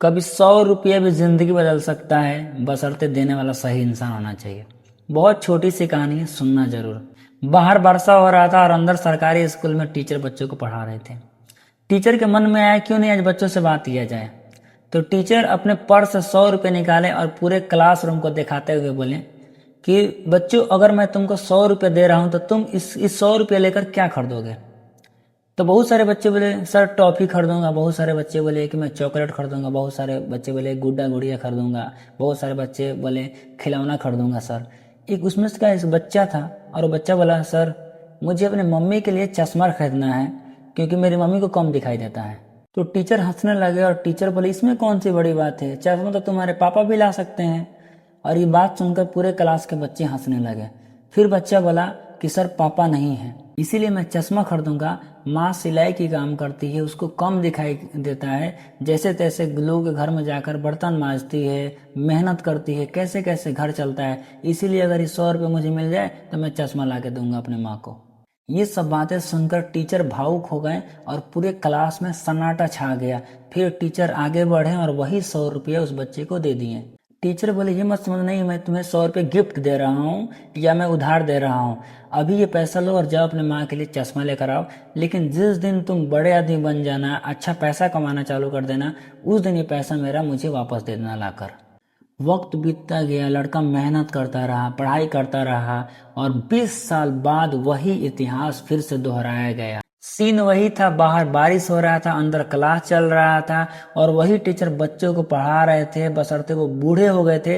कभी 100 रुपये भी जिंदगी बदल सकता है, बशर्ते देने वाला सही इंसान होना चाहिए। बहुत छोटी सी कहानी है, सुनना जरूर। बाहर वर्षा हो रहा था और अंदर सरकारी स्कूल में टीचर बच्चों को पढ़ा रहे थे। टीचर के मन में आया क्यों नहीं आज बच्चों से बात किया जाए। तो टीचर अपने पर्स से 100 रुपये निकाले और पूरे क्लासरूम को दिखाते हुए बोले कि बच्चों, अगर मैं तुमको 100 रुपये दे रहा हूं तो तुम इस 100 रुपये लेकर क्या खरीदोगे। तो बहुत सारे बच्चे बोले सर टॉफी खरीदूंगा, बहुत सारे बच्चे बोले कि मैं चॉकलेट खरीदूंगा, बहुत सारे बच्चे बोले गुड्डा गुड़िया खरीदूंगा, बहुत सारे बच्चे बोले खिलौना खरीदूंगा सर। एक उसमें से एक बच्चा था और वो बच्चा बोला सर मुझे अपने मम्मी के लिए चश्मा खरीदना है क्योंकि मेरी मम्मी को कम दिखाई देता है। तो टीचर हंसने लगे और टीचर बोले इसमें कौन सी बड़ी बात है, चश्मा तो तुम्हारे पापा भी ला सकते हैं। और ये बात सुनकर पूरे क्लास के बच्चे हंसने लगे। फिर बच्चा बोला कि सर पापा नहीं है इसीलिए मैं चश्मा खरीदूंगा। माँ सिलाई की काम करती है, उसको कम दिखाई देता है, जैसे तैसे लोगों के घर में जाकर बर्तन मांजती है, मेहनत करती है, कैसे कैसे घर चलता है, इसीलिए अगर ये 100 रुपये मुझे मिल जाए तो मैं चश्मा ला के दूंगा अपने माँ को। ये सब बातें सुनकर टीचर भावुक हो गए और पूरे क्लास में सन्नाटा छा गया। फिर टीचर आगे बढ़े और वही 100 रुपये उस बच्चे को दे दिए। टीचर बोले ये मत समझ, नहीं मैं तुम्हें 100 रुपये गिफ्ट दे रहा हूँ या मैं उधार दे रहा हूँ, अभी ये पैसा लो और जाओ अपने माँ के लिए चश्मा लेकर आओ, लेकिन जिस दिन तुम बड़े आदमी बन जाना, अच्छा पैसा कमाना चालू कर देना, उस दिन ये पैसा मेरा मुझे वापस दे देना लाकर। वक्त बीतता गया, लड़का मेहनत करता रहा, पढ़ाई करता रहा और 20 साल बाद वही इतिहास फिर से दोहराया गया। सीन वही था, बाहर बारिश हो रहा था, अंदर क्लास चल रहा था और वही टीचर बच्चों को पढ़ा रहे थे, बशर्ते वो बूढ़े हो गए थे।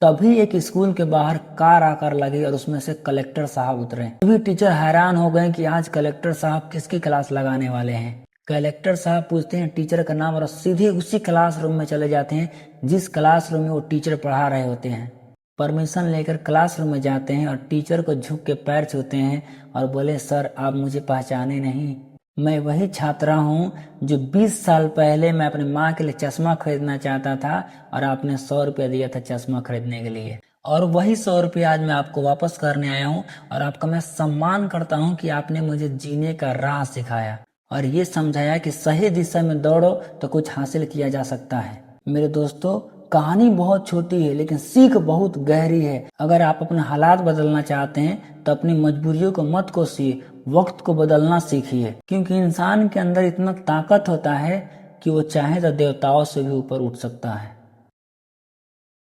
तभी एक स्कूल के बाहर कार आकर लगी और उसमें से कलेक्टर साहब उतरे। तभी टीचर हैरान हो गए कि आज कलेक्टर साहब किसकी क्लास लगाने वाले हैं। कलेक्टर साहब पूछते हैं टीचर का नाम और सीधे उसी क्लासरूम में चले जाते हैं जिस क्लासरूम में वो टीचर पढ़ा रहे होते हैं। परमिशन लेकर क्लासरूम में जाते हैं और टीचर को झुक के पैर छूते हैं और बोले सर आप मुझे पहचाने नहीं, मैं वही छात्रा हूँ जो 20 साल पहले मैं अपनी माँ के लिए चश्मा खरीदना चाहता था और आपने 100 रुपया दिया था चश्मा खरीदने के लिए, और वही 100 रुपया आज मैं आपको वापस करने आया हूँ और आपका मैं सम्मान करता हूँ कि आपने मुझे जीने का राह सिखाया और ये समझाया कि सही दिशा में दौड़ो तो कुछ हासिल किया जा सकता है। मेरे दोस्तों, कहानी बहुत छोटी है लेकिन सीख बहुत गहरी है। अगर आप अपने हालात बदलना चाहते हैं तो अपनी मजबूरियों को मत कोसिए, वक्त को बदलना सीखिए, क्योंकि इंसान के अंदर इतना ताकत होता है कि वो चाहे तो देवताओं से भी ऊपर उठ सकता है।